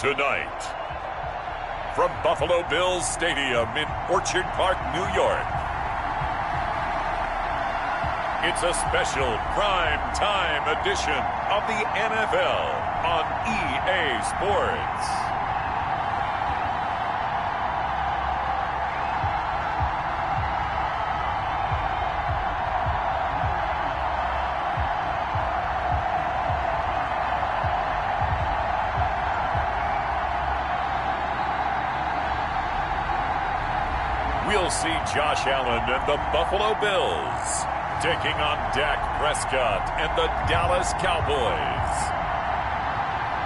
Tonight, from Buffalo Bills Stadium in Orchard Park, New York, it's a special prime time edition of the NFL on EA Sports. We'll see Josh Allen and the Buffalo Bills taking on Dak Prescott and the Dallas Cowboys.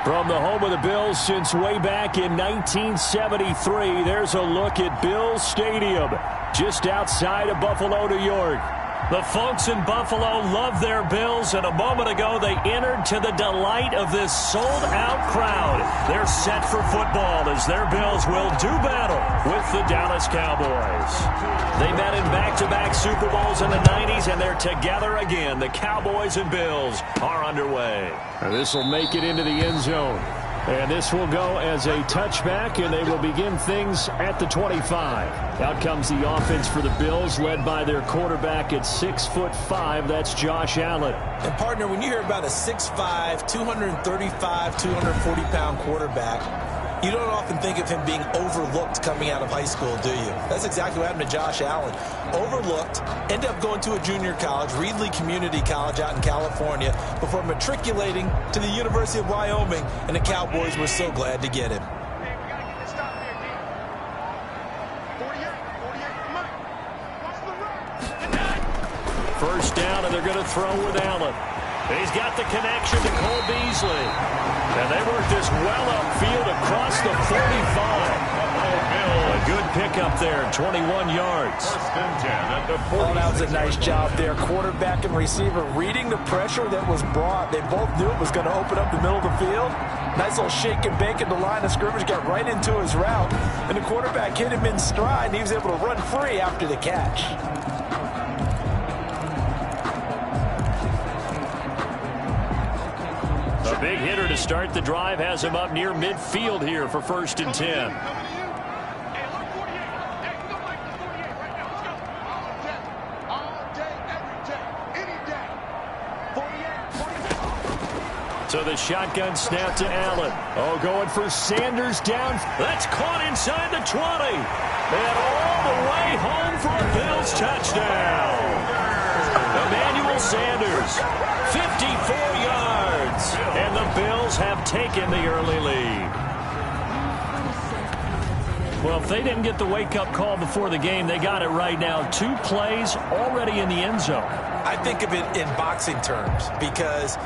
From the home of the Bills since way back in 1973, there's a look at Bills Stadium just outside of Buffalo, New York. The folks in Buffalo love their Bills, and a moment ago they entered to the delight of this sold-out crowd. They're set for football as their Bills will do battle with the Dallas Cowboys. They met in back-to-back Super Bowls in the 90s, and they're together again. The Cowboys and Bills are underway. This will make it into the end zone. And this will go as a touchback, and they will begin things at the 25. Out comes the offense for the Bills, led by their quarterback at 6'5". That's Josh Allen. And, partner, when you hear about a 6'5", 235, 240-pound quarterback, you don't often think of him being overlooked coming out of high school, do you? That's exactly what happened to Josh Allen. Overlooked, ended up going to a junior college, Reedley Community College out in California, before matriculating to the University of Wyoming, and the Cowboys were so glad to get him. First down, and they're going to throw with Allen. He's got the connection to Cole Beasley. And they work this well upfield across the 45. A good pickup there, 21 yards. First and 10 at the 40. Oh, that was a nice job there. Quarterback and receiver reading the pressure that was brought. They both knew it was going to open up the middle of the field. Nice little shake and bake at the line of scrimmage, got right into his route. And the quarterback hit him in stride, and he was able to run free after the catch. A big hitter to start the drive has him up near midfield here for first and 10. So the shotgun snap to Allen. Oh, going for Sanders down. That's caught inside the 20. And all the way home for a Bills touchdown. Emmanuel Sanders, 54 yards. And the Bills have taken the early lead. Well, if they didn't get the wake-up call before the game, they got it right now. 2 plays already in the end zone. I think of it in boxing terms, because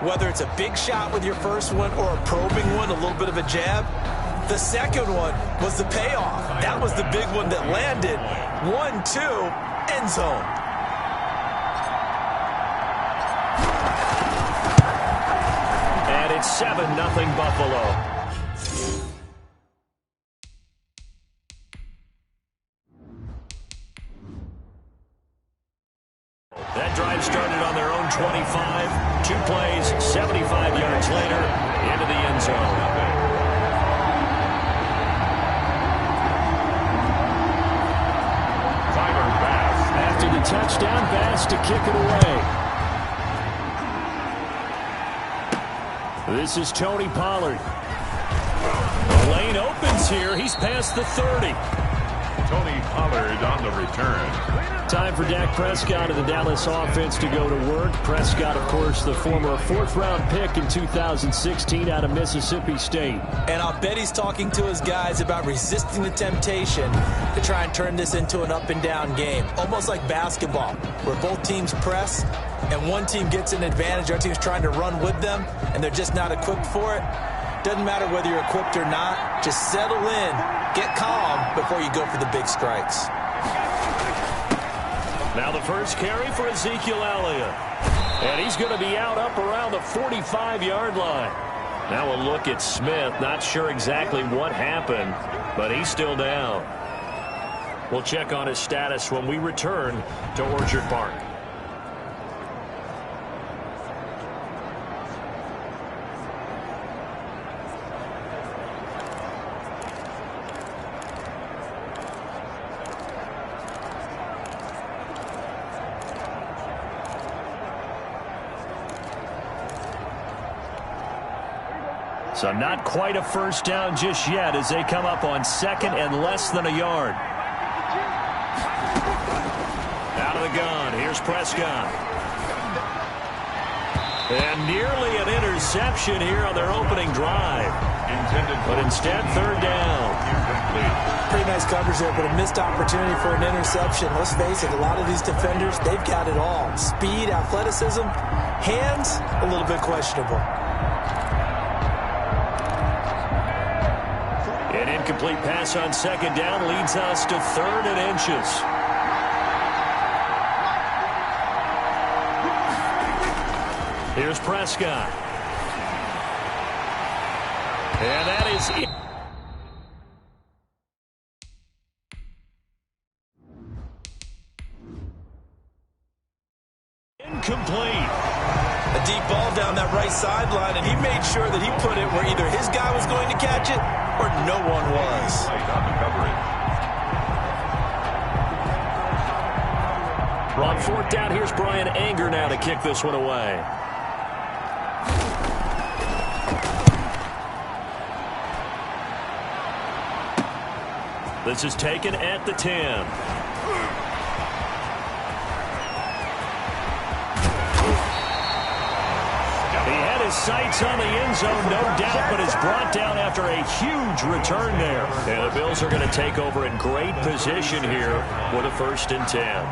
whether it's a big shot with your first one or a probing one, a little bit of a jab, the second one was the payoff. That was the big one that landed. 1-2, end zone. And it's 7-0 Buffalo. That drive started on their own 25. 2 plays, 75 yards later, into the end zone. Tyler Bass. After the touchdown, Bass to kick it away. This is Tony Pollard. The lane opens here. He's past the 30. Tony Pollard on the return. Time for Dak Prescott of the Dallas offense to go to work. Prescott, of course, the former 4th-round pick in 2016 out of Mississippi State. And I'll bet he's talking to his guys about resisting the temptation to try and turn this into an up-and-down game. Almost like basketball, where both teams press and one team gets an advantage. Our team's trying to run with them, and they're just not equipped for it. Doesn't matter whether you're equipped or not. Just settle in, get calm before you go for the big strikes. Now the first carry for Ezekiel Elliott. And he's going to be out up around the 45-yard line. Now a look at Smith. Not sure exactly what happened, but he's still down. We'll check on his status when we return to Orchard Park. So not quite a first down just yet as they come up on second and less than a yard. Out of the gun, here's Prescott. And nearly an interception here on their opening drive. But instead, third down. Pretty nice coverage there, but a missed opportunity for an interception. Let's face it, a lot of these defenders, they've got it all. Speed, athleticism, hands, a little bit questionable. An incomplete pass on second down leads us to third and inches. Here's Prescott. And that is it. Incomplete. A deep ball down that right sideline, and he made sure that he put it where either his guy was going to catch it or no one was. On fourth down, here's Brian Anger now to kick this one away. This is taken at the 10. He had his sights on the end zone, no doubt, but is brought down after a huge return there. And the Bills are going to take over in great position here with a 1st and 10.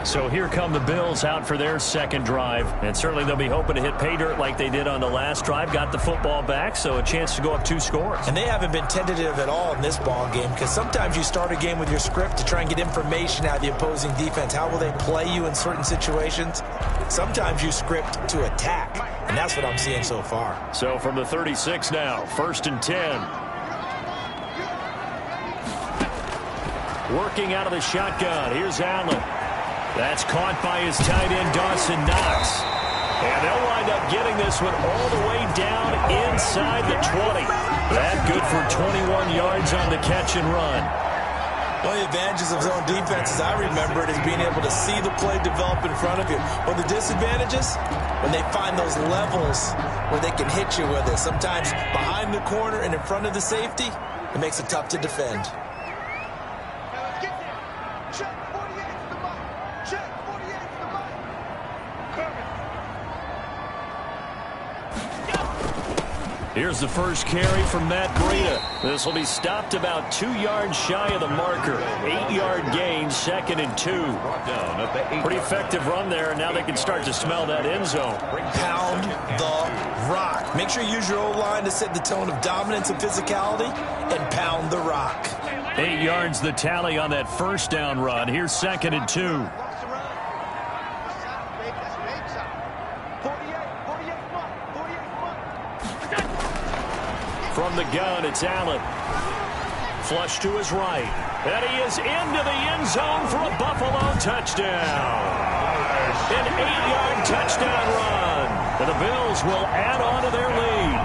So here come the Bills out for their second drive. And certainly they'll be hoping to hit pay dirt like they did on the last drive. Got the football back, so a chance to go up 2 scores. And they haven't been tentative at all in this ball game, because sometimes you start a game with your script to try and get information out of the opposing defense. How will they play you in certain situations? Sometimes you script to attack, and that's what I'm seeing so far. So from the 36 now, 1st and 10. Working out of the shotgun. Here's Allen. That's caught by his tight end, Dawson Knox. And they'll wind up getting this one all the way down inside the 20. That good for 21 yards on the catch and run. One of the advantages of zone defense, as I remember it, is being able to see the play develop in front of you. One of the disadvantages, when they find those levels where they can hit you with it. Sometimes behind the corner and in front of the safety, it makes it tough to defend. Here's the first carry from Matt Breida. This will be stopped about 2 yards shy of the marker. 8-yard gain, 2nd and 2. Pretty effective run there, and now they can start to smell that end zone. Pound the rock. Make sure you use your O-line to set the tone of dominance and physicality, and pound the rock. 8 yards the tally on that first down run. Here's 2nd and 2. From the gun, it's Allen. Flush to his right. And he is into the end zone for a Buffalo touchdown. An 8-yard touchdown run. And the Bills will add on to their lead.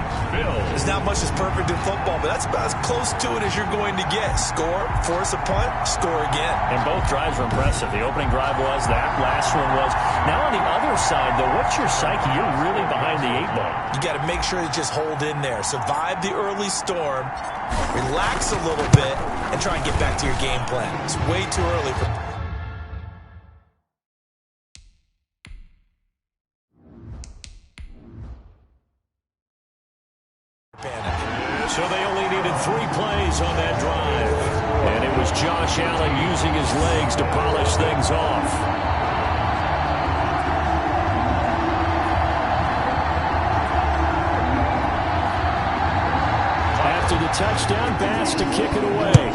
There's not much that's perfect in football, but that's about as close to it as you're going to get. Score, force a punt, score again. And both drives were impressive. The opening drive was, that last one was. Now on the other side, though, what's your psyche? You're really behind the 8-ball. You got to make sure you just hold in there. Survive the early storm, relax a little bit, and try and get back to your game plan. It's way too early for... So they only needed 3 plays on that drive. And it was Josh Allen using his legs to polish things off. After the touchdown, Bass to kick it away.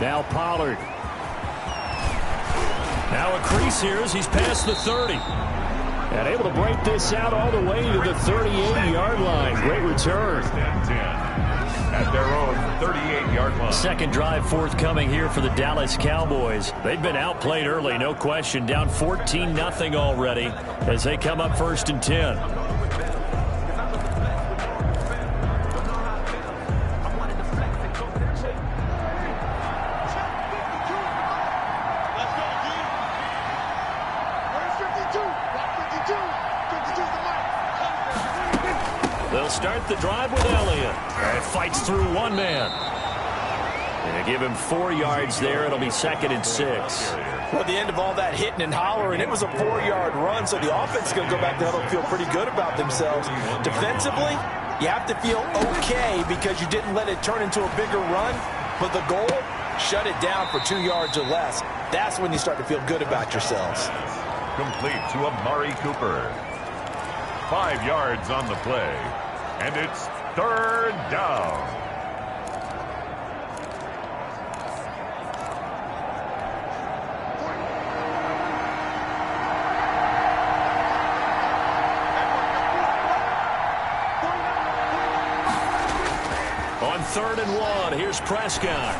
Now Pollard. Now a crease here as he's past the 30. And able to break this out all the way to the 38-yard line. Great return. At their own 38-yard line. Second drive forthcoming here for the Dallas Cowboys. They've been outplayed early, no question. Down 14-0 already as they come up 1st and 10. They'll start the drive with Elliott. And fights through one man. And give him 4 yards there. It'll be 2nd and 6. Well, at the end of all that hitting and hollering, it was a 4-yard run, so the offense is going to go back to huddle and feel pretty good about themselves. Defensively, you have to feel okay because you didn't let it turn into a bigger run, but the goal, shut it down for 2 yards or less. That's when you start to feel good about yourselves. Complete to Amari Cooper. 5 yards on the play, and it's 3rd down. On 3rd and 1, here's Prescott.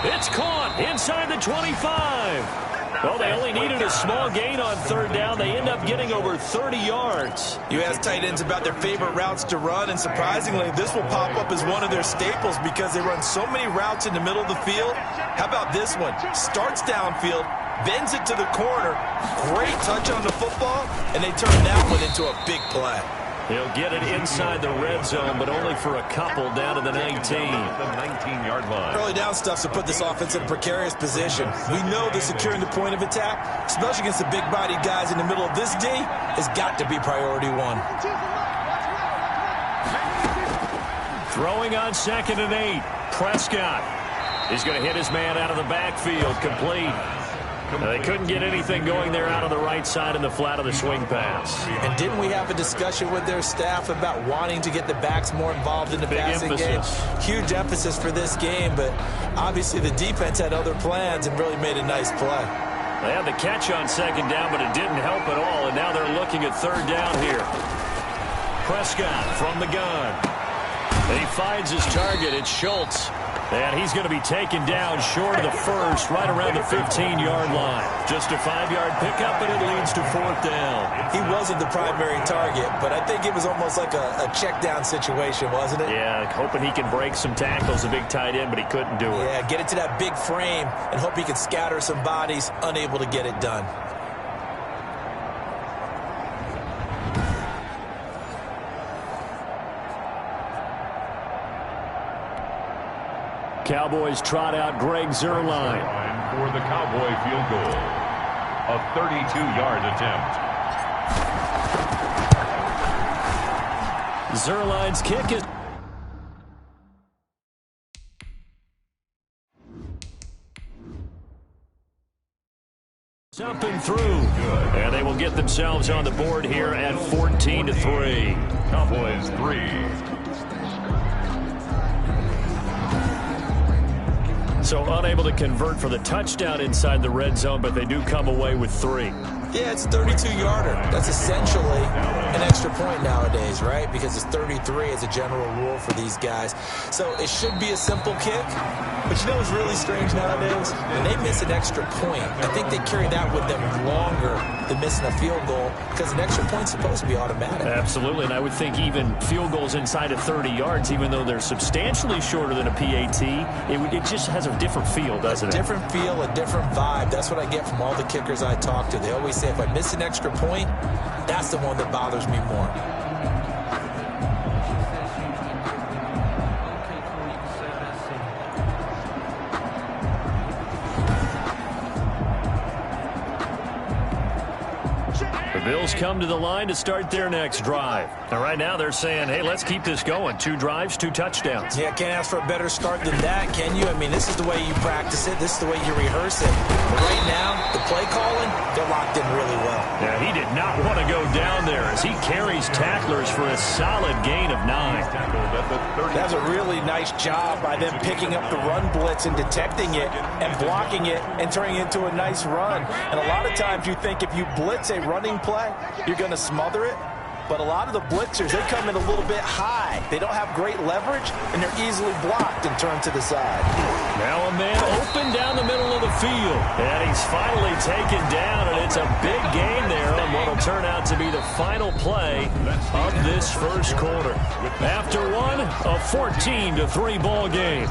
It's caught inside the 25. Well, they only needed a small gain on 3rd down. They end up getting over 30 yards. You ask tight ends about their favorite routes to run, and surprisingly, this will pop up as one of their staples because they run so many routes in the middle of the field. How about this one? Starts downfield, bends it to the corner, great touch on the football, and they turn that one into a big play. He'll get it inside the red zone, but only for a couple down to the 19. The 19-yard line. Early down stuff to put this offense in a precarious position. We know that securing the point of attack, especially against the big-bodied guys in the middle of this D, has got to be priority one. Throwing on 2nd and 8. Prescott is going to hit his man out of the backfield. Complete. They couldn't get anything going there out of the right side in the flat of the swing pass. And didn't we have a discussion with their staff about wanting to get the backs more involved in the passing game? Huge emphasis for this game, but obviously the defense had other plans and really made a nice play. They had the catch on 2nd down, but it didn't help at all, and now they're looking at 3rd down here. Prescott from the gun. And he finds his target. It's Schultz. And he's going to be taken down short of the first, right around the 15-yard line. Just a 5-yard pickup, and it leads to 4th down. He wasn't the primary target, but I think it was almost like a check-down situation, wasn't it? Yeah, hoping he can break some tackles, a big tight end, but he couldn't do it. Yeah, get it to that big frame and hope he can scatter some bodies, unable to get it done. Cowboys trot out Greg Zuerlein for the Cowboy field goal. A 32-yard attempt. Zuerlein's kick is up and through. And they will get themselves on the board here at 14-3. Cowboys 3. So unable to convert for the touchdown inside the red zone, but they do come away with 3. Yeah, it's a 32-yarder. That's essentially an extra point nowadays, right? Because it's 33 as a general rule for these guys. So it should be a simple kick. But you know what's really strange nowadays? When they miss an extra point, I think they carry that with them longer than missing a field goal because an extra point's supposed to be automatic. Absolutely, and I would think even field goals inside of 30 yards, even though they're substantially shorter than a PAT, it just has a different feel, doesn't it? A different feel, a different vibe. That's what I get from all the kickers I talk to. They always say if I miss an extra point, that's the one that bothers me more. The Bills come to the line to start their next drive. Now, right now, they're saying, hey, let's keep this going. 2 drives, 2 touchdowns. Yeah, can't ask for a better start than that, can you? I mean, this is the way you practice it. This is the way you rehearse it. But right now, the play calling, they're locked in really well. Yeah, he did not want to go down there as he carries tacklers for a solid gain of 9. That's a really nice job by them picking up the run blitz and detecting it and blocking it and turning it into a nice run. And a lot of times you think if you blitz a running play, you're going to smother it. But a lot of the blitzers, they come in a little bit high. They don't have great leverage, and they're easily blocked and turned to the side. Now a man open down the middle of the field. And he's finally taken down, and it's a big gain there on what will turn out to be the final play of this first quarter. After one, a 14-3 ball game.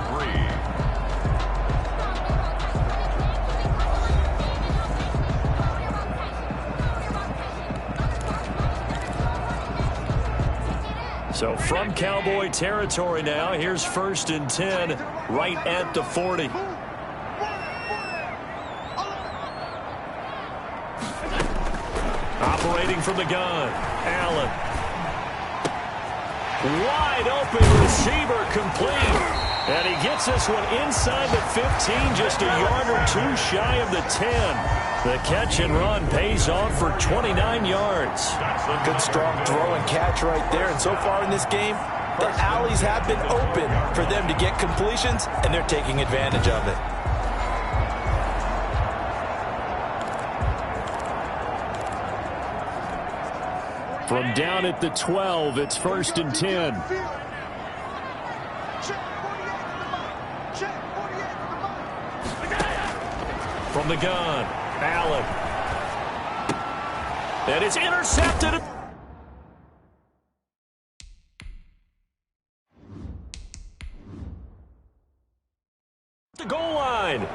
So from Cowboy territory now, here's 1st and 10 right at the 40. Operating from the gun, Allen. Wide open receiver complete. And he gets this one inside the 15, just a yard or two shy of the 10. The catch and run pays off for 29 yards. Good strong throw and catch right there. And so far in this game, the alleys have been open for them to get completions, and they're taking advantage of it. From down at the 12, it's 1st and 10. From the gun, Allen. And it's intercepted. The goal line.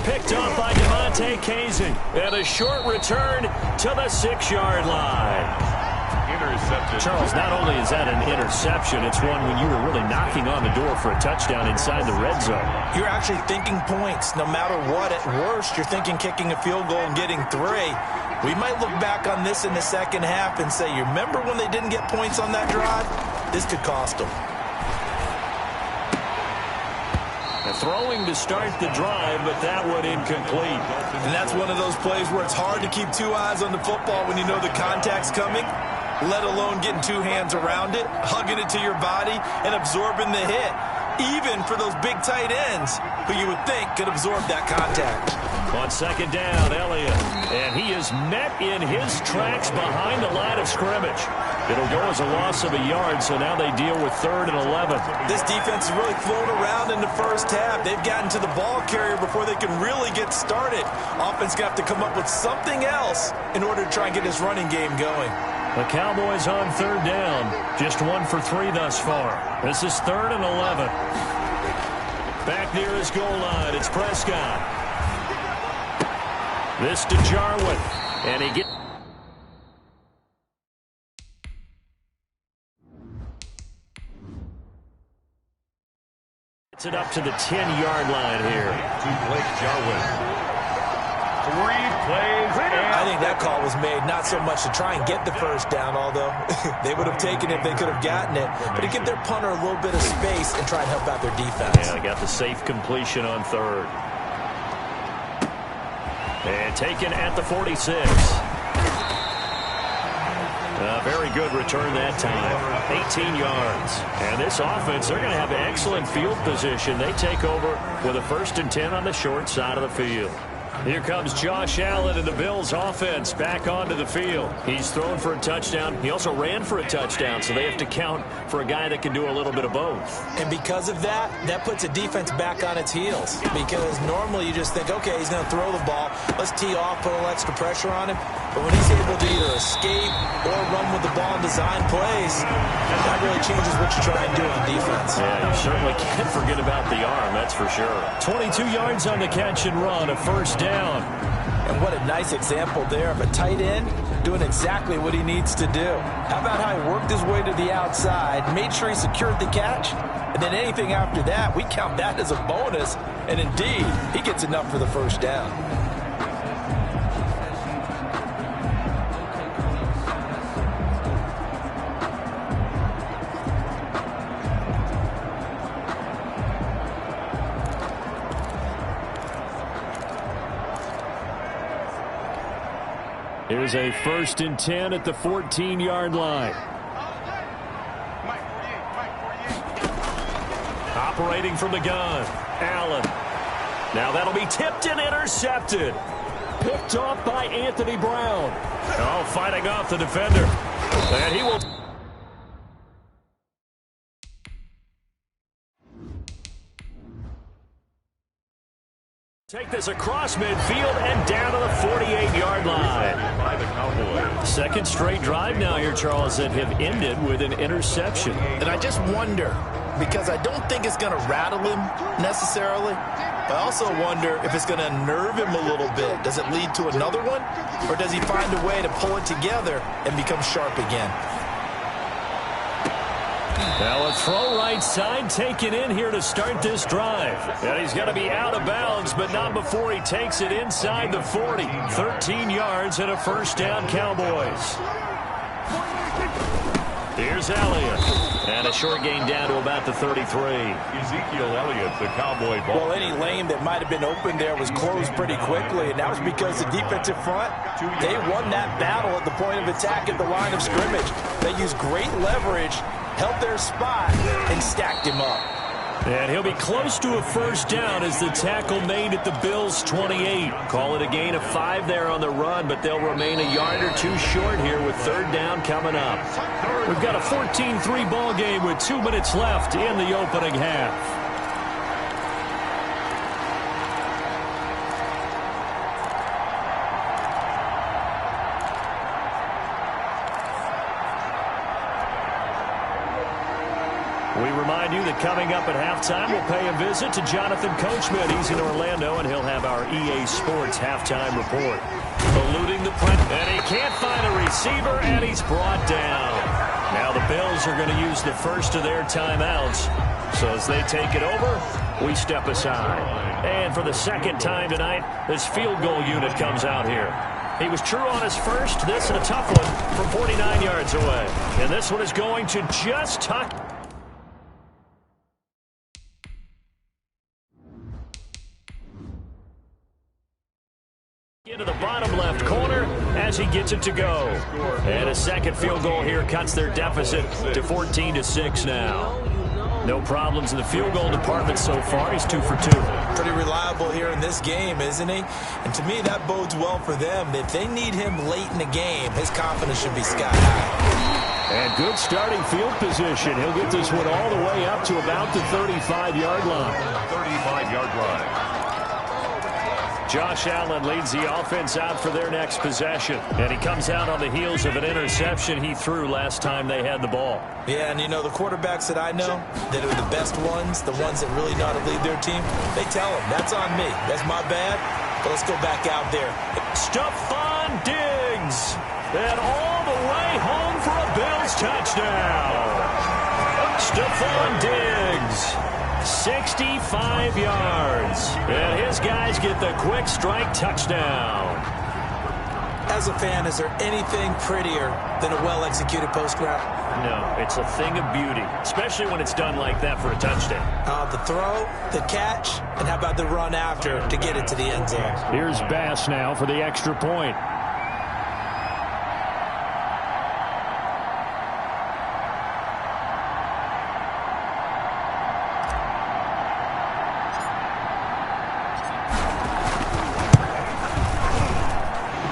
Picked up by Devontae Kazing. And a short return to the 6-yard line. Intercepted. Charles, not only is that an interception, it's one when you were really knocking on the door for a touchdown inside the red zone. You're actually thinking points. No matter what, at worst, you're thinking kicking a field goal and getting 3. We might look back on this in the second half and say, you remember when they didn't get points on that drive? This could cost them. Throwing to start the drive, but that one incomplete. And that's one of those plays where it's hard to keep 2 eyes on the football when you know the contact's coming, let alone getting 2 hands around it, hugging it to your body, and absorbing the hit. Even for those big tight ends who you would think could absorb that contact. On 2nd down, Elliott. And he is met in his tracks behind the line of scrimmage. It'll go as a loss of a yard, so now they deal with 3rd and 11. This defense is really flown around in the first half. They've gotten to the ball carrier before they can really get started. Offense going to have to come up with something else in order to try and get this running game going. The Cowboys on 3rd down. Just 1 for 3 thus far. This is 3rd and 11. Back near his goal line, it's Prescott. This to Jarwin. And he gets it up to the 10-yard line here. To Blake Jarwin. 3 plays. I think that call was made not so much to try and get the first down, although they would have taken it if they could have gotten it, but to give their punter a little bit of space and try and help out their defense. Yeah, they got the safe completion on 3rd. And taken at the 46. A very good return that time. 18 yards. And this offense, they're going to have excellent field position. They take over with a 1st and 10 on the short side of the field. Here comes Josh Allen and the Bills offense back onto the field. He's thrown for a touchdown. He also ran for a touchdown, so they have to count for a guy that can do a little bit of both. And because of that, that puts a defense back on its heels. Because normally you just think, okay, he's going to throw the ball. Let's tee off, put a little extra pressure on him. But when he's able to either escape or run with the ball and design plays, that really changes what you try and do on defense. Yeah, you certainly can't forget about the arm, that's for sure. 22 yards on the catch and run, a 1st down. And what a nice example there of a tight end doing exactly what he needs to do. How about how he worked his way to the outside, made sure he secured the catch, and then anything after that, we count that as a bonus. And indeed, he gets enough for the 1st down. Here's a 1st and 10 at the 14-yard line. Operating from the gun, Allen. Now that'll be tipped and intercepted. Picked off by Anthony Brown. Oh, fighting off the defender. And he will take this across midfield and down to the 48-yard line. By the Cowboys. 2nd straight drive now here, Charles, that have ended with an interception. And I just wonder, because I don't think it's going to rattle him necessarily. I also wonder if it's going to unnerve him a little bit. Does it lead to another one? Or does he find a way to pull it together and become sharp again? Now a throw right side taken in here to start this drive. And he's going to be out of bounds, but not before he takes it inside the 40. 13 yards and a first down, Cowboys. Here's Elliott. And a short gain down to about the 33. Ezekiel Elliott, the Cowboy ball. Well, any lane that might have been open there was closed pretty quickly, and that was because the defensive front, they won that battle at the point of attack at the line of scrimmage. They used great leverage, held their spot, and stacked him up. And he'll be close to a first down as the tackle made at the Bills' 28. Call it a gain of 5 there on the run, but they'll remain a yard or two short here with third down coming up. We've got a 14-3 ball game with 2 minutes left in the opening half. We remind you that coming up at halftime, we'll pay a visit to Jonathan Coachman. He's in Orlando, and he'll have our EA Sports halftime report. Eluding the press, and he can't find a receiver, and he's brought down. Now the Bills are going to use the first of their timeouts. So as they take it over, we step aside. And for the second time tonight, this field goal unit comes out here. He was true on his first. This is a tough one from 49 yards away. And this one is going to just tuck into the bottom left corner as he gets it to go. And a second field goal here cuts their deficit to 14-6 now. No problems in the field goal department so far. He's 2 for 2. Pretty reliable here in this game, isn't he? And to me, that bodes well for them. If they need him late in the game, his confidence should be sky high. And good starting field position. He'll get this one all the way up to about the 35-yard line. 35-yard line. Josh Allen leads the offense out for their next possession. And he comes out on the heels of an interception he threw last time they had the ball. Yeah, and you know, the quarterbacks that I know that are the best ones, the ones that really know how to lead their team, they tell them, that's on me. That's my bad. But let's go back out there. Stephon Diggs. And all the way home for a Bills touchdown. Stephon Diggs. 65 yards. And his guys get the quick strike touchdown. As a fan, is there anything prettier than a well-executed post route? No, it's a thing of beauty, especially when it's done like that for a touchdown. The throw, the catch, and how about the run after to get it to the end zone? Here's Bass now for the extra point.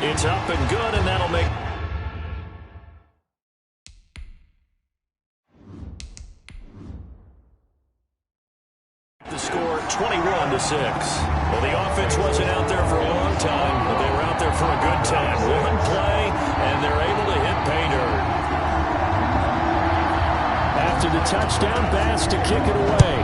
It's up and good, and that'll make the score 21-6. Well, the offense wasn't out there for a long time, but they were out there for a good time. One play, and they're able to hit pay dirt. After the touchdown, Bass to kick it away.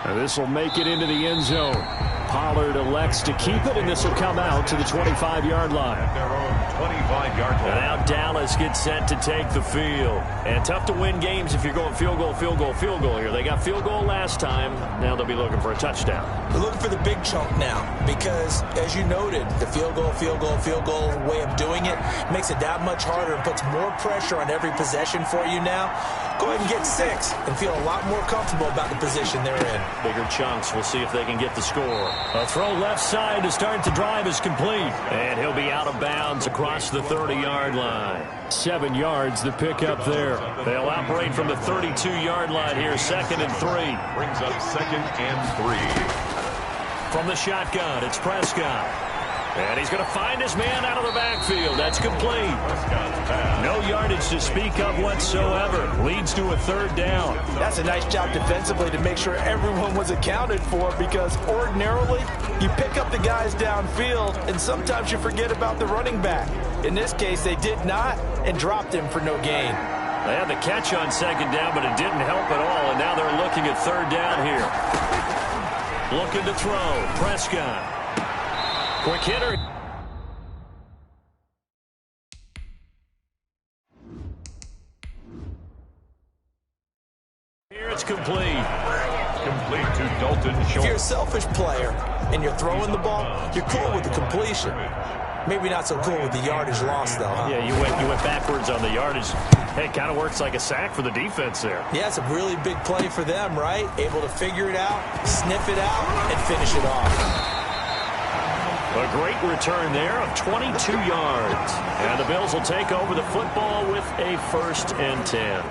Now this will make it into the end zone. Pollard elects to keep it, and this will come out to the 25-yard line. At their own 25-yard line. And now Dallas gets set to take the field. And tough to win games if you're going field goal, field goal, field goal here. They got field goal last time. Now they'll be looking for a touchdown. They're looking for the big chunk now because, as you noted, the field goal way of doing it makes it that much harder and puts more pressure on every possession for you now. Go ahead and get 6 and feel a lot more comfortable about the position they're in. Bigger chunks. We'll see if they can get the score. A throw left side to start the drive is complete. And he'll be out of bounds across the 30-yard line. 7 yards the pickup there. They'll operate from the 32-yard line here, 2nd and 3. Brings up 2nd and 3. From the shotgun, it's Prescott. And he's going to find his man out of the backfield. That's complete. No yardage to speak of whatsoever. Leads to a 3rd down. That's a nice job defensively to make sure everyone was accounted for because ordinarily you pick up the guys downfield and sometimes you forget about the running back. In this case, they did not and dropped him for no gain. They had the catch on 2nd down, but it didn't help at all. And now they're looking at 3rd down here. Looking to throw. Prescott. Quick hitter. It's complete. Complete to Dalton Schultz. If you're a selfish player and you're throwing the ball, you're cool with the completion. Maybe not so cool with the yardage loss, though, huh? Yeah, you went backwards on the yardage. Hey, it kind of works like a sack for the defense there. Yeah, it's a really big play for them, right? Able to figure it out, sniff it out, and finish it off. A great return there of 22 yards. And the Bills will take over the football with a 1st and 10.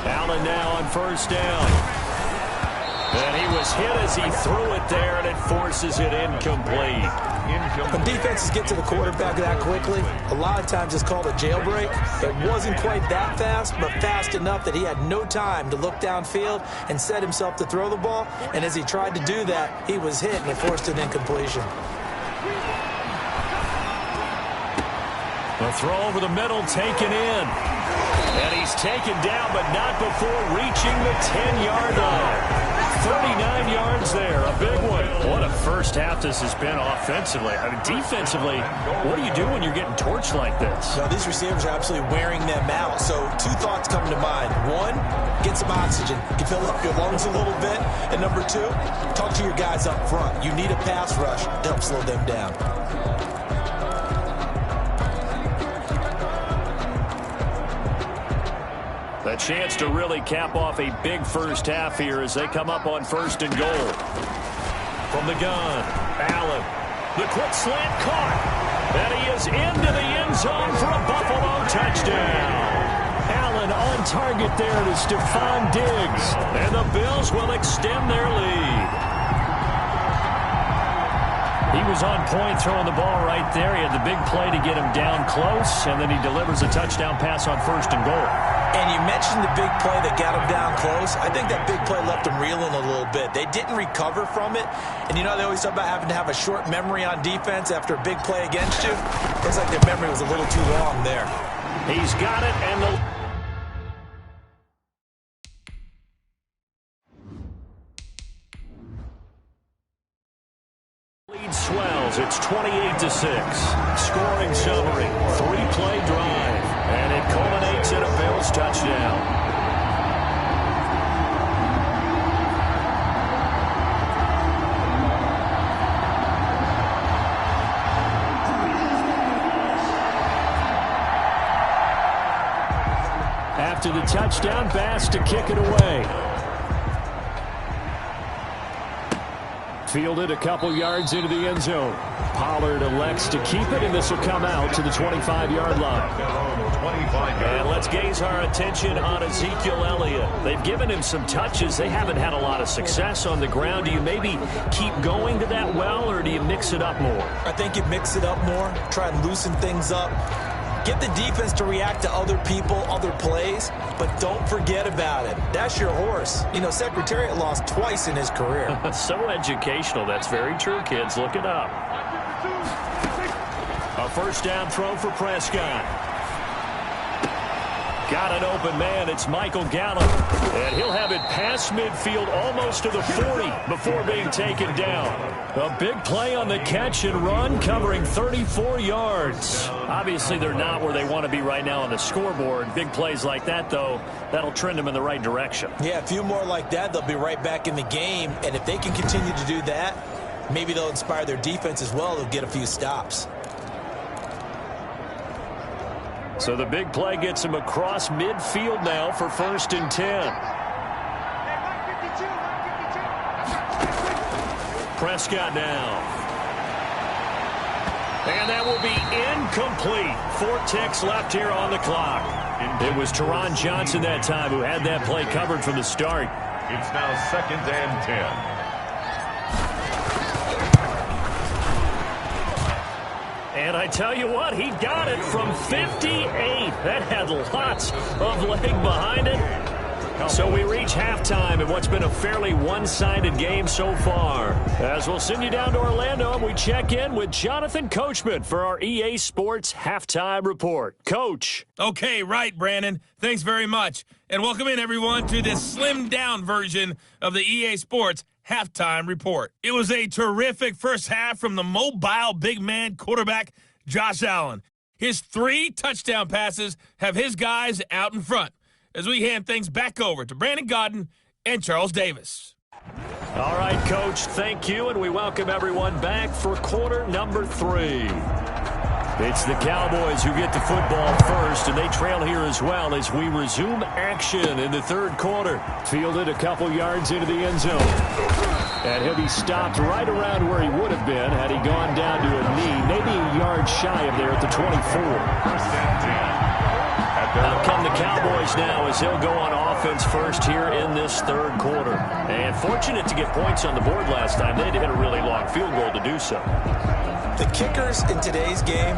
Allen now on 1st down. And he was hit as he threw it there, and it forces it incomplete. When defenses get to the quarterback that quickly, a lot of times it's called a jailbreak. It wasn't quite that fast, but fast enough that he had no time to look downfield and set himself to throw the ball. And as he tried to do that, he was hit, and it forced an incompletion. The throw over the middle taken in. And he's taken down, but not before reaching the 10-yard line. 39 yards there, a big one. What a first half this has been offensively. I mean, defensively, what do you do when you're getting torched like this? Well, these receivers are absolutely wearing them out. So 2 thoughts come to mind. 1, get some oxygen. You fill up your lungs a little bit. And number 2, talk to your guys up front. You need a pass rush to help slow them down. A chance to really cap off a big first half here as they come up on 1st and goal. From the gun, Allen. The quick slant caught. And he is into the end zone for a Buffalo touchdown. Allen on target there to Stephon Diggs. And the Bills will extend their lead. He was on point throwing the ball right there. He had the big play to get him down close, and then he delivers a touchdown pass on 1st and goal. And you mentioned the big play that got him down close. I think that big play left him reeling a little bit. They didn't recover from it. And you know, they always talk about having to have a short memory on defense after a big play against you. Looks like their memory was a little too long there. He's got it, and the lead swells. It's 28-6. Scoring summary, 3-play drive, and it culminates in a Bills touchdown. After the touchdown, Bass to kick it away. Fielded a couple yards into the end zone. Pollard elects to keep it, and this will come out to the 25-yard line. And let's gaze our attention on Ezekiel Elliott. They've given him some touches. They haven't had a lot of success on the ground. Do you maybe keep going to that well, or do you mix it up more? I think you mix it up more, try and loosen things up. Get the defense to react to other people, other plays, but don't forget about it. That's your horse. You know, Secretariat lost twice in his career. So educational. That's very true, kids. Look it up. A 1st down throw for Prescott. Got an open man. It's Michael Gallup. And he'll have it past midfield almost to the 40 before being taken down. A big play on the catch and run, covering 34 yards. Obviously, they're not where they want to be right now on the scoreboard. Big plays like that, though, that'll trend them in the right direction. Yeah, a few more like that, they'll be right back in the game. And if they can continue to do that, maybe they'll inspire their defense as well. They'll get a few stops. So the big play gets him across midfield now for 1st and 10. Prescott now. And that will be incomplete. 4 ticks left here on the clock. It was Teron Johnson that time who had that play covered from the start. It's now 2nd and 10. And I tell you what, he got it from 58. That had lots of leg behind it. So we reach halftime in what's been a fairly one-sided game so far. As we'll send you down to Orlando, and we check in with Jonathan Coachman for our EA Sports Halftime Report. Coach. Okay, right, Brandon. Thanks very much. And welcome in, everyone, to this slimmed-down version of the EA Sports Halftime Report. It was a terrific first half from the mobile big man quarterback, Josh Allen. His 3 touchdown passes have his guys out in front as we hand things back over to Brandon Godden and Charles Davis. All right, Coach, thank you, and we welcome everyone back for quarter number 3. It's the Cowboys who get the football first, and they trail here as well as we resume action in the third quarter. Fielded a couple yards into the end zone. And he'll be stopped right around where he would have been had he gone down to a knee, maybe a yard shy of there at the 24. Out come the Cowboys now as he'll go on offense first here in this third quarter. And fortunate to get points on the board last time. They had to hit a really long field goal to do so. The kickers in today's game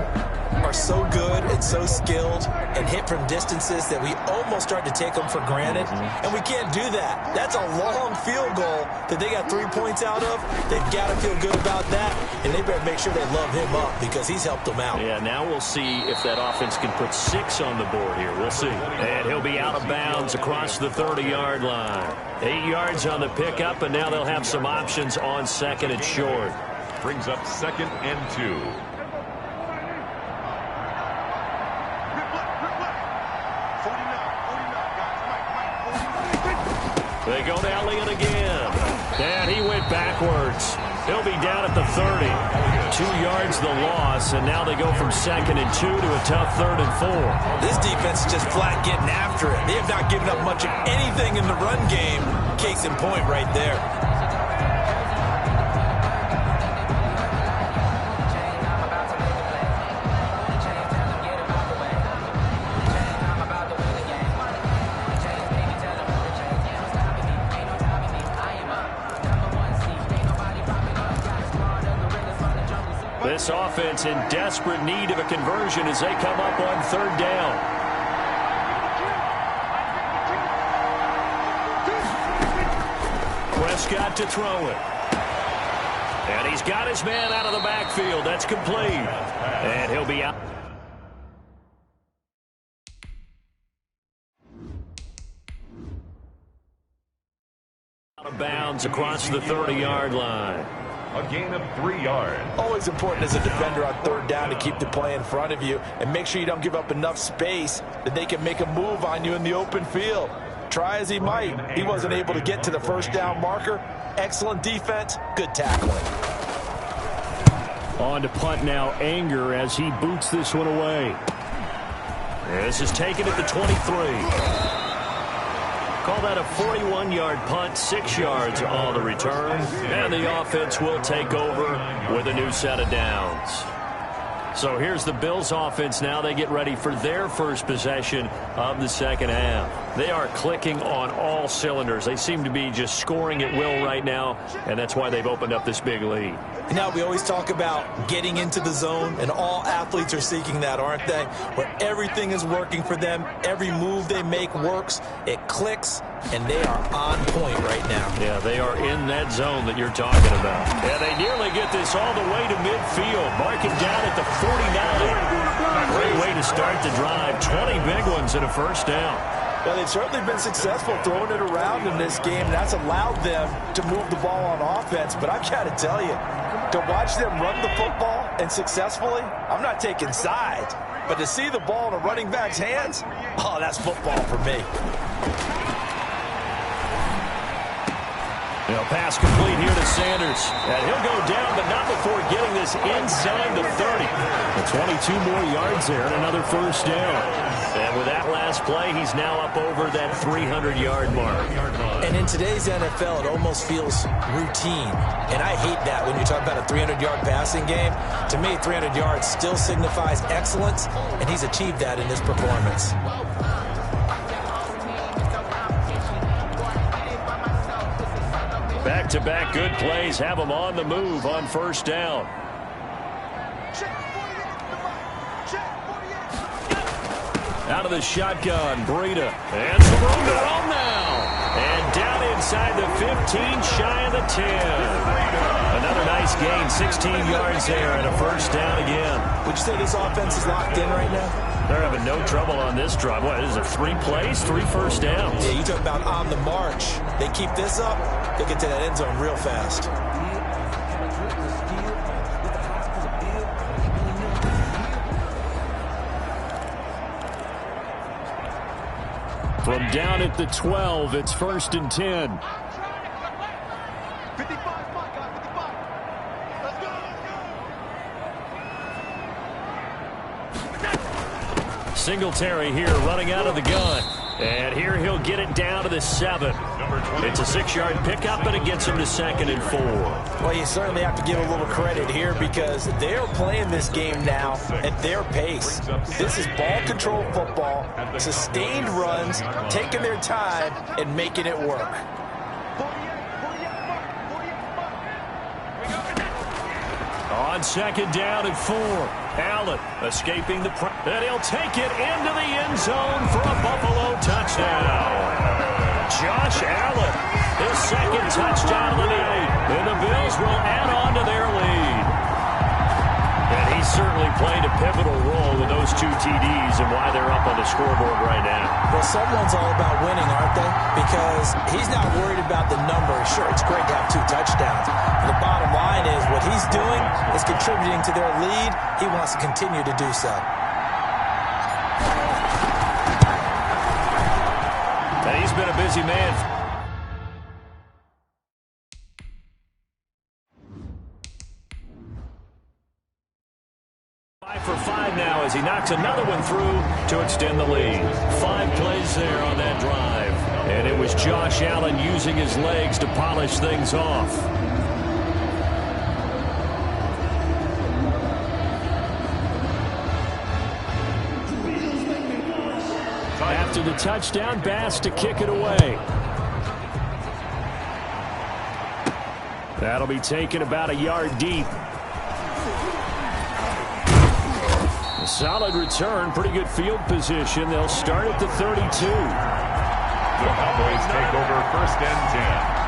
are so good and so skilled and hit from distances that we almost start to take them for granted. And we can't do that. That's a long field goal that they got 3 points out of. They've got to feel good about that, and they better make sure they love him up because he's helped them out. Yeah, now we'll see if that offense can put 6 on the board here. We'll see. And he'll be out of bounds across the 30-yard line. 8 yards on the pickup, and now they'll have some options on second and short. Brings up 2nd and 2. They go to Elliott again. And he went backwards. He'll be down at the 30. 2 yards the loss, and now they go from 2nd and 2 to a tough 3rd and 4. This defense is just flat getting after it. They have not given up much of anything in the run game. Case in point right there. This offense in desperate need of a conversion as they come up on 3rd down. Prescott to throw it. And he's got his man out of the backfield. That's complete. And he'll be out. Out of bounds across the 30-yard line. A gain of 3 yards. Always important as a defender on 3rd down to keep the play in front of you and make sure you don't give up enough space that they can make a move on you in the open field. Try as he might, he wasn't able to get to the 1st down marker. Excellent defense, good tackling. On to punt now, Anger as he boots this one away. This is taken at the 23. Call that a 41-yard punt, 6 yards on the return. And the offense will take over with a new set of downs. So here's the Bills offense now. They get ready for their first possession of the second half. They are clicking on all cylinders. They seem to be just scoring at will right now, and that's why they've opened up this big lead. You know, we always talk about getting into the zone, and all athletes are seeking that, aren't they? Where everything is working for them, every move they make works, it clicks, and they are on point right now. Yeah, they are in that zone that you're talking about. And they nearly get this all the way to midfield, marking down at the 49. Great way to start the drive. 20 big ones and a 1st down. Well, they've certainly been successful throwing it around in this game. That's allowed them to move the ball on offense. But I've got to tell you, to watch them run the football and successfully, I'm not taking sides. But to see the ball in a running back's hands, oh, that's football for me. Pass complete here to Sanders. And he'll go down, but not before getting this inside the 30. And 22 more yards there and another 1st down. And with that last play, he's now up over that 300-yard mark. And in today's NFL, it almost feels routine. And I hate that when you talk about a 300-yard passing game. To me, 300 yards still signifies excellence, and he's achieved that in this performance. Back-to-back good plays have them on the move on 1st down. Out of the shotgun, Breida. And some room to roam now. inside the 15, shy of the 10. Another nice gain, 16 yards there, and a first down again. Would you say this offense is locked in right now? They're having no trouble on this drive. What is it, 3 plays, 3 first downs? Yeah, you talk about on the march. They keep this up, they get to that end zone real fast. From down at the 12, it's 1st and 10. Singletary here running out of the gun. And here he'll get it down to the 7. It's a 6-yard pickup, but it gets him to 2nd and 4. Well, you certainly have to give a little credit here because they're playing this game now at their pace. This is ball control football, sustained runs, taking their time, and making it work. On 2nd down and 4. Allen escaping the pressure. And he'll take it into the end zone for a Buffalo touchdown. Josh Allen, his 2nd touchdown of the night. And the Bills will add on to their lead. And he certainly played a pivotal role with those 2 TDs and why they're up on the scoreboard right now. Well, someone's all about winning, aren't they? Because he's not worried about the number. Sure, it's great to have 2 touchdowns. And the bottom line is what he's doing is contributing to their lead. He wants to continue to do so. And he's been a busy man. 5 for 5 now as he knocks another one through to extend the lead. 5 plays there on that drive. And it was Josh Allen using his legs to polish things off. After the touchdown, Bass to kick it away. That'll be taken about a yard deep. A solid return, pretty good field position. They'll start at the 32. The Cowboys take over 1st and 10.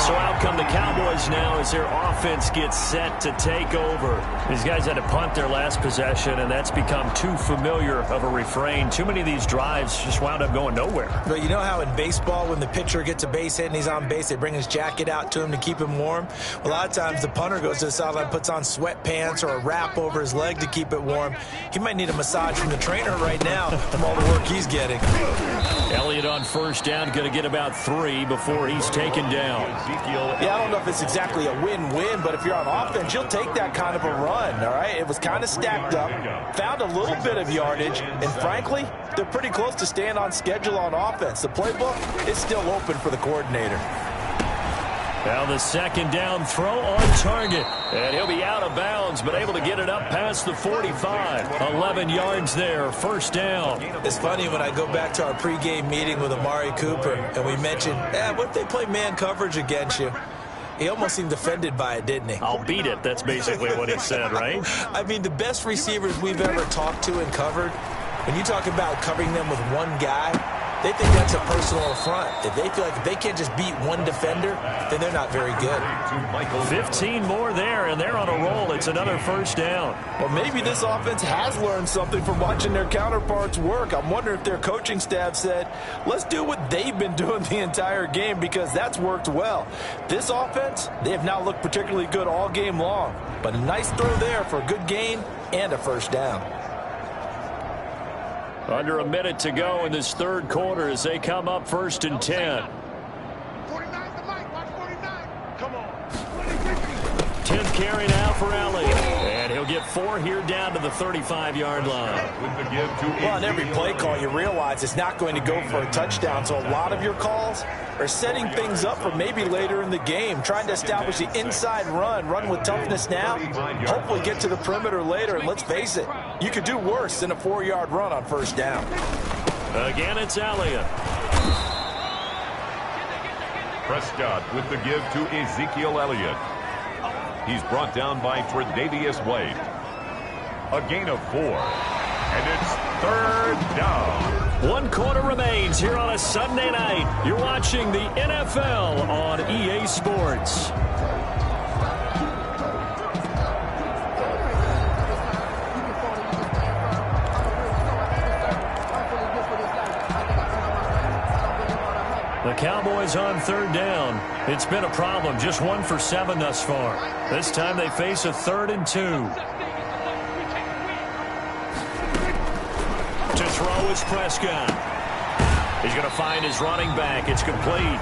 So out come the Cowboys now as their offense gets set to take over. These guys had to punt their last possession, and that's become too familiar of a refrain. Too many of these drives just wound up going nowhere. But you know how in baseball when the pitcher gets a base hit and he's on base, they bring his jacket out to him to keep him warm? Well, a lot of times the punter goes to the sideline, puts on sweatpants or a wrap over his leg to keep it warm. He might need a massage from the trainer right now from all the work he's getting. Elliott on 1st down, going to get about 3 before he's taken down. Yeah, I don't know if it's exactly a win-win, but if you're on offense, you'll take that kind of a run, all right? It was kind of stacked up, found a little bit of yardage, and frankly, they're pretty close to staying on schedule on offense. The playbook is still open for the coordinator. Now the 2nd down throw on target. And he'll be out of bounds, but able to get it up past the 45. 11 yards there, 1st down. It's funny when I go back to our pregame meeting with Amari Cooper, and we mentioned, what if they play man coverage against you? He almost seemed offended by it, didn't he? I'll beat it. That's basically what he said, right? I mean, the best receivers we've ever talked to and covered, when you talk about covering them with one guy, they think that's a personal affront. If they feel like if they can't just beat one defender, then they're not very good. 15 more there, and they're on a roll. It's another 1st down. Well, maybe this offense has learned something from watching their counterparts work. I'm wondering if their coaching staff said, let's do what they've been doing the entire game because that's worked well. This offense, they have not looked particularly good all game long. But a nice throw there for a good gain and a 1st down. Under a minute to go in this 3rd quarter as they come up 1st and 10. 10th carry now for Elliott. And he'll get 4 here down to the 35-yard line. Well, on every play call, you realize it's not going to go for a touchdown. So a lot of your calls are setting things up for maybe later in the game, trying to establish the inside run with toughness now, hopefully get to the perimeter later. And let's face it, you could do worse than a 4-yard run on 1st down. Again, it's Elliott. Prescott with the give to Ezekiel Elliott. He's brought down by Tre'Davious White. A gain of 4. And it's 3rd down. 1 quarter remains here on a Sunday night. You're watching the NFL on EA Sports. The Cowboys on 3rd down. It's been a problem. Just 1 for 7 thus far. This time they face a 3rd and 2. To throw is Prescott. He's going to find his running back. It's complete.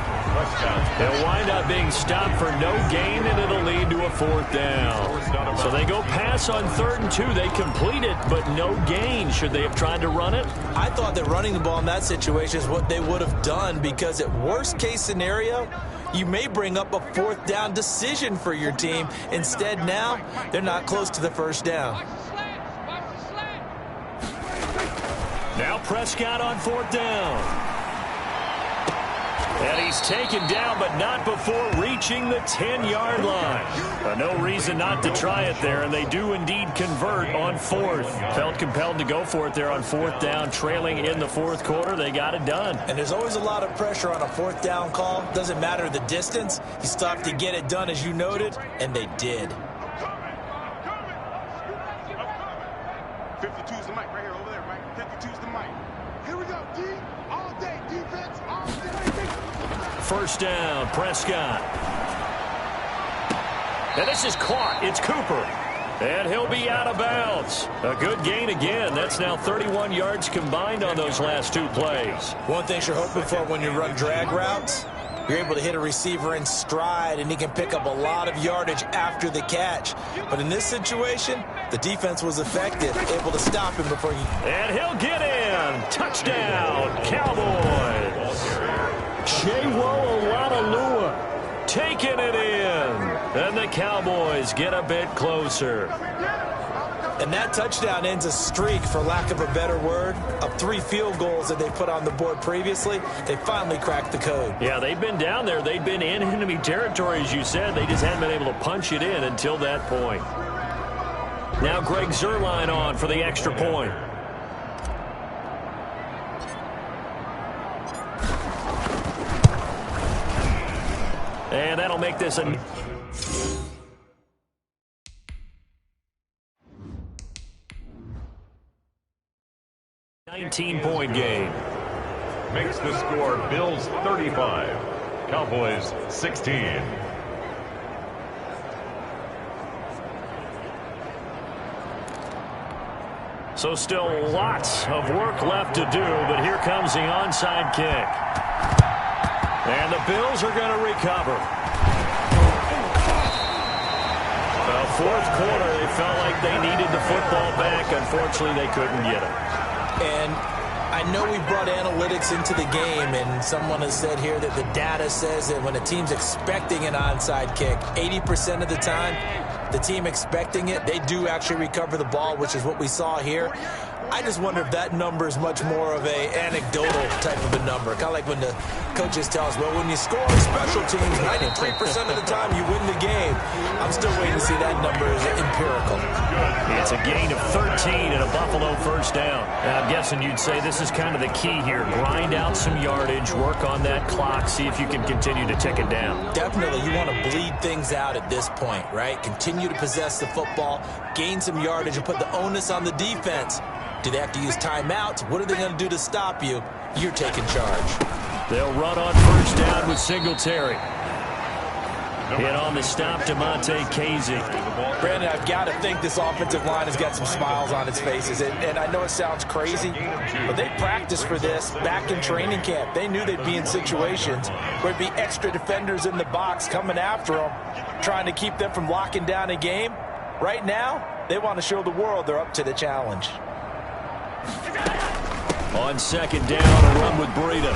They'll wind up being stopped for no gain, and it'll lead to a 4th down. So they go pass on 3rd and 2. They complete it, but no gain. Should they have tried to run it? I thought that running the ball in that situation is what they would have done, because at worst case scenario, you may bring up a 4th down decision for your team. Instead, now they're not close to the 1st down. Now Prescott on 4th down. And he's taken down, but not before reaching the 10-yard line. No reason not to try it there, and they do indeed convert on 4th. Felt compelled to go for it there on 4th down, trailing in the 4th quarter. They got it done. And there's always a lot of pressure on a 4th down call. Doesn't matter the distance. You stop to get it done, as you noted, and they did. 52's the mic right here, over there, right? 52's the mic. Here we go, D. All day, defense, all day. 1st down, Prescott. And this is caught. It's Cooper. And he'll be out of bounds. A good gain again. That's now 31 yards combined on those last 2 plays. One thing you're hoping for when you run drag routes, you're able to hit a receiver in stride, and he can pick up a lot of yardage after the catch. But in this situation, the defense was effective, able to stop him before he... And he'll get in. Touchdown, Cowboys. Chewo Alalua taking it in. And the Cowboys get a bit closer. And that touchdown ends a streak, for lack of a better word, of 3 field goals that they put on the board previously. They finally cracked the code. Yeah, they've been down there. They've been in enemy territory, as you said. They just haven't been able to punch it in until that point. Now Greg Zuerlein on for the extra point. And that'll make this a 19-point game. Makes the score Bills 35, Cowboys 16. So still lots of work left to do, but here comes the onside kick. And the Bills are going to recover. The 4th quarter, they felt like they needed the football back. Unfortunately, they couldn't get it. And I know we brought analytics into the game, and someone has said here that the data says that when a team's expecting an onside kick, 80% of the time, the team expecting it, they do actually recover the ball, which is what we saw here. I just wonder if that number is much more of a anecdotal type of a number. Kind of like when the coaches tell us, well, when you score on special teams, 93% of the time you win the game. I'm still waiting to see that number as empirical. It's a gain of 13 and a Buffalo 1st down. And I'm guessing you'd say this is kind of the key here. Grind out some yardage, work on that clock, see if you can continue to tick it down. Definitely. You want to bleed things out at this point, right? Continue to possess the football, gain some yardage, and put the onus on the defense. Do they have to use timeouts? What are they going to do to stop you? You're taking charge. They'll run on 1st down with Singletary. Hit on the stop to Monte Casey. Brandon, I've got to think this offensive line has got some smiles on its faces. And I know it sounds crazy, but they practiced for this back in training camp. They knew they'd be in situations where there'd be extra defenders in the box coming after them, trying to keep them from locking down a game. Right now, they want to show the world they're up to the challenge. On 2nd down, a run with Breida.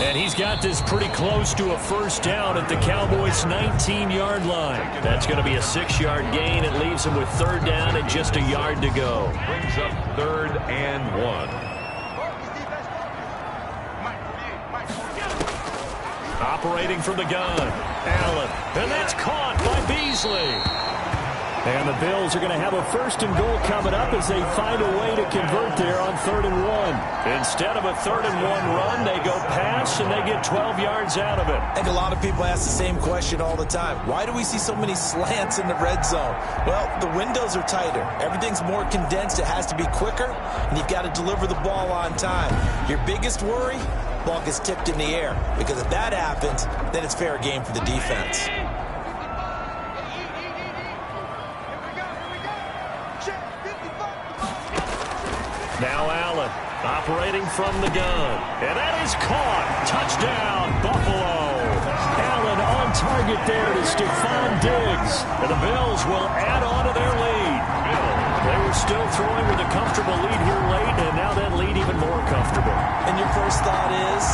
And he's got this pretty close to a 1st down at the Cowboys' 19-yard line. That's going to be a 6-yard gain. It leaves him with 3rd down and just a yard to go. Brings up 3rd and 1. Operating from the gun, Allen. And that's caught by Beasley. And the Bills are going to have a 1st and goal coming up as they find a way to convert there on 3rd and 1. Instead of a 3rd and 1 run, they go pass, and they get 12 yards out of it. I think a lot of people ask the same question all the time. Why do we see so many slants in the red zone? Well, the windows are tighter. Everything's more condensed. It has to be quicker, and you've got to deliver the ball on time. Your biggest worry? Ball gets tipped in the air, because if that happens, then it's fair game for the defense. Now Allen operating from the gun. And that is caught. Touchdown, Buffalo. Allen on target there to Stephon Diggs. And the Bills will add on to their lead. They were still throwing with a comfortable lead here late, and now that lead even more comfortable. And your first thought is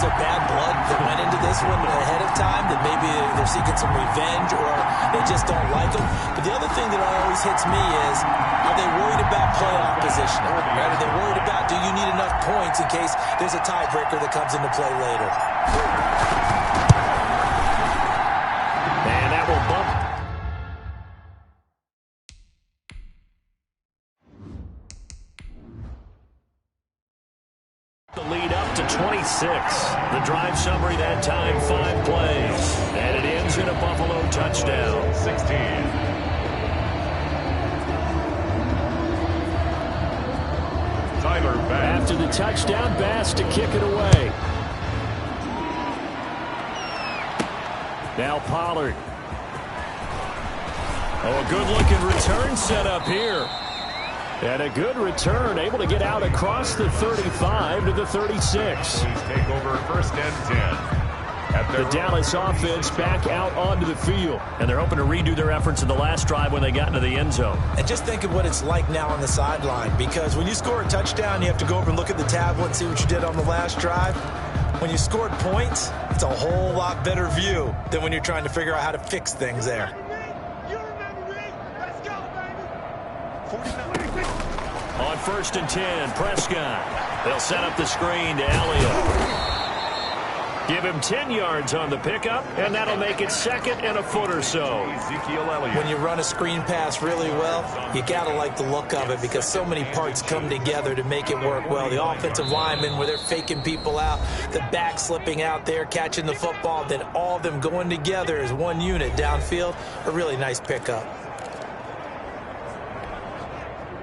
there bad blood that went into this one ahead of time, that maybe they're seeking some revenge or they just don't like them? But the other thing that always hits me is, are they worried about playoff positioning? Right? Are they worried about, do you need enough points in case there's a tiebreaker that comes into play later? And that will bump the lead up to 26. The drive summary that time, 5 plays. And it ends in a Buffalo touchdown. 16. Tyler Bass. After the touchdown, Bass to kick it away. Now Pollard. Oh, a good-looking return set up here. And a good return, able to get out across the 35 to the 36. Please take over 1st and 10. The Dallas offense back out onto the field. And they're hoping to redo their efforts in the last drive when they got into the end zone. And just think of what it's like now on the sideline, because when you score a touchdown, you have to go over and look at the tablet and see what you did on the last drive. When you scored points, it's a whole lot better view than when you're trying to figure out how to fix things there. On 1st and 10, Prescott. They'll set up the screen to Elliott. Give him 10 yards on the pickup, and that'll make it 2nd and a foot or so. Ezekiel Elliott. When you run a screen pass really well, you got to like the look of it, because so many parts come together to make it work well. The offensive linemen, where they're faking people out, the back slipping out there, catching the football, then all of them going together as one unit downfield. A really nice pickup.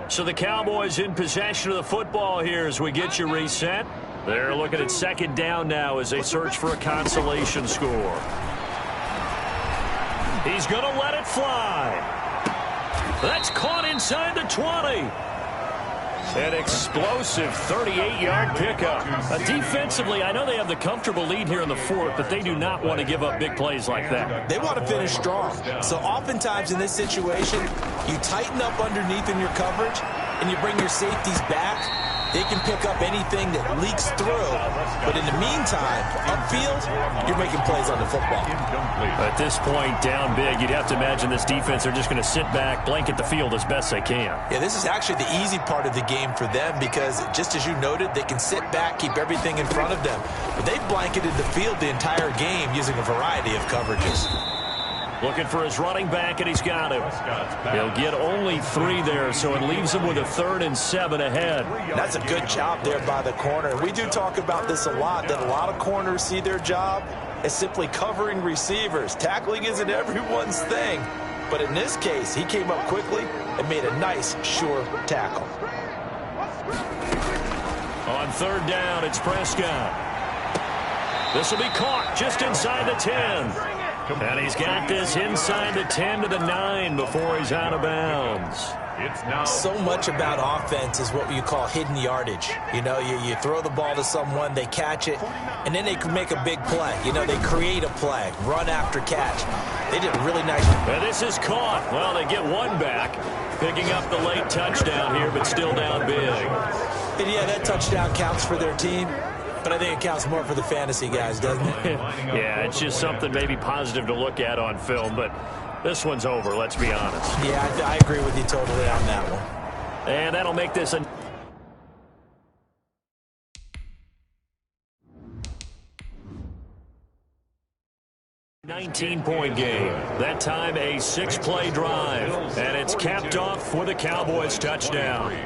So the Cowboys in possession of the football here as we get you reset. They're looking at 2nd down now as they search for a consolation score. He's going to let it fly. That's caught inside the 20. An explosive 38-yard pickup. Defensively, I know they have the comfortable lead here in the 4th, but they do not want to give up big plays like that. They want to finish strong. So oftentimes in this situation, you tighten up underneath in your coverage, and you bring your safeties back. They can pick up anything that leaks through. But in the meantime, upfield, you're making plays on the football. At this point, down big, you'd have to imagine this defense, they're just going to sit back, blanket the field as best they can. Yeah, this is actually the easy part of the game for them, because just as you noted, they can sit back, keep everything in front of them. But they've blanketed the field the entire game using a variety of coverages. Looking for his running back, and he's got him. He'll get only 3 there, so it leaves him with a 3rd and 7 ahead. That's a good job there by the corner. We do talk about this a lot, that a lot of corners see their job as simply covering receivers. Tackling isn't everyone's thing. But in this case, he came up quickly and made a nice, sure tackle. On 3rd down, it's Prescott. This will be caught just inside the 10. And he's got this inside the 10 to the 9 before he's out of bounds. It's now so much about offense is what you call hidden yardage. You know, you throw the ball to someone, they catch it, and then they can make a big play. You know, they create a play, run after catch. They did a really nice job. And this is caught. Well, they get one back, picking up the late touchdown here, but still down big. And yeah, that touchdown counts for their team. But I think it counts more for the fantasy guys, doesn't it? Yeah, it's just something maybe positive to look at on film, but this one's over, let's be honest. Yeah, I agree with you totally on that one. And that'll make this a 19-point game. That time a 6-play drive. And it's capped off with a Cowboys touchdown.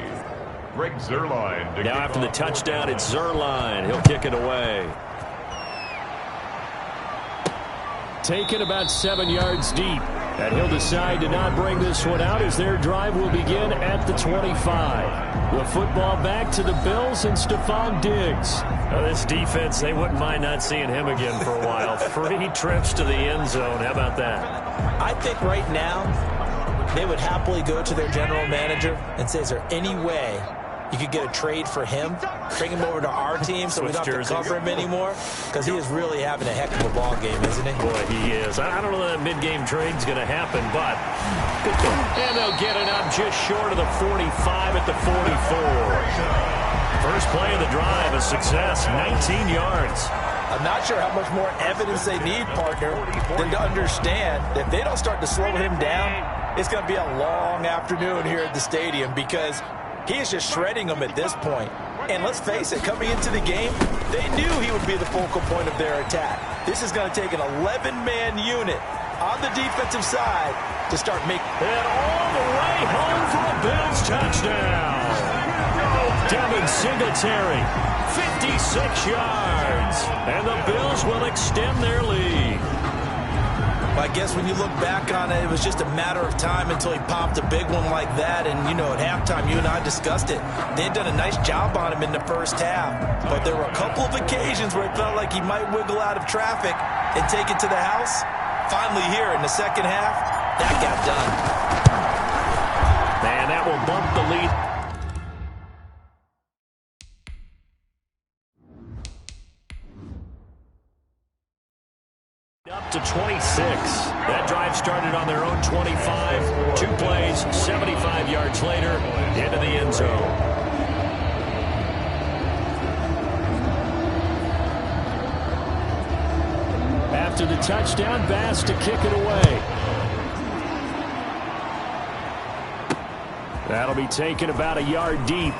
Greg Zuerlein. Now after the touchdown, it's Zuerlein. He'll kick it away. Taken about 7 yards deep. And he'll decide to not bring this one out as their drive will begin at the 25. The football back to the Bills and Stephon Diggs. Now this defense, they wouldn't mind not seeing him again for a while. 3 trips to the end zone. How about that? I think right now they would happily go to their general manager and say, is there any way you could get a trade for him, bring him over to our team so we don't have to cover him anymore? Because he is really having a heck of a ball game, isn't he? Boy, he is. I don't know that mid-game trade's going to happen, but and they'll get it up just short of the 45 at the 44. First play of the drive, a success, 19 yards. I'm not sure how much more evidence they need, partner, than to understand that if they don't start to slow him down, it's going to be a long afternoon here at the stadium because he is just shredding them at this point. And let's face it, coming into the game, they knew he would be the focal point of their attack. This is going to take an 11-man unit on the defensive side to start making... And all the way home for a Bills touchdown. Devin Singletary, 56 yards. And the Bills will extend their lead. I guess when you look back on it, it was just a matter of time until he popped a big one like that. And, you know, at halftime, you and I discussed it. They had done a nice job on him in the first half. But there were a couple of occasions where it felt like he might wiggle out of traffic and take it to the house. Finally here in the second half, that got done. And that will bump the lead. Up to 26. That drive started on their own 25. 2 plays, 75 yards later, into the end zone. After the touchdown, Bass to kick it away. That'll be taken about a yard deep.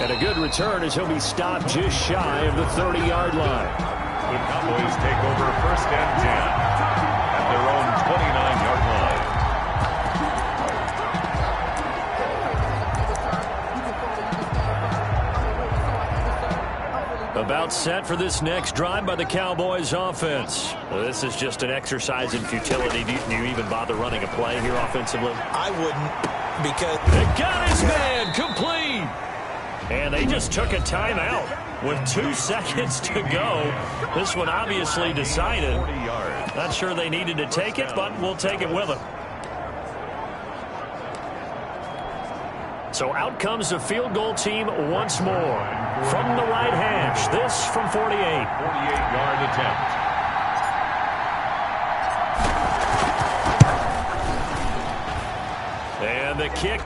And a good return as he'll be stopped just shy of the 30-yard line. The Cowboys take over 1st and 10 at their own 29-yard line. About set for this next drive by the Cowboys offense. Well, this is just an exercise in futility. Do you even bother running a play here offensively? I wouldn't, because... They got his man complete. And they just took a timeout with 2 seconds to go. This one obviously decided. Not sure they needed to take it, but we'll take it with them. So out comes the field goal team once more. From the right hash, this from 48. 48-yard attempt. And the kick.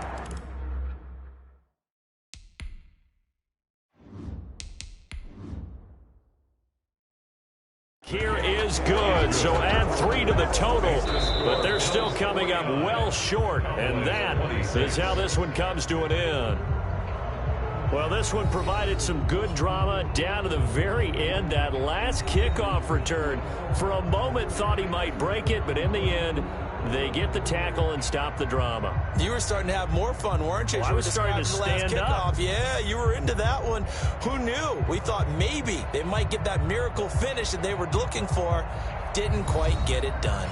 Here is good, so add 3 to the total, but they're still coming up well short, and that is how this one comes to an end. Well, this one provided some good drama down to the very end. That last kickoff return, for a moment thought he might break it, but in the end, they get the tackle and stop the drama. You were starting to have more fun, weren't you? Well, I was starting to stand up. Yeah, you were into that one. Who knew? We thought maybe they might get that miracle finish that they were looking for. Didn't quite get it done.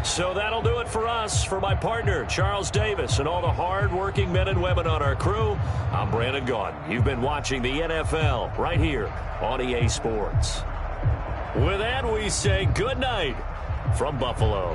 So that'll do it for us. For my partner, Charles Davis, and all the hard-working men and women on our crew, I'm Brandon Gaudin. You've been watching the NFL right here on EA Sports. With that, we say good night from Buffalo.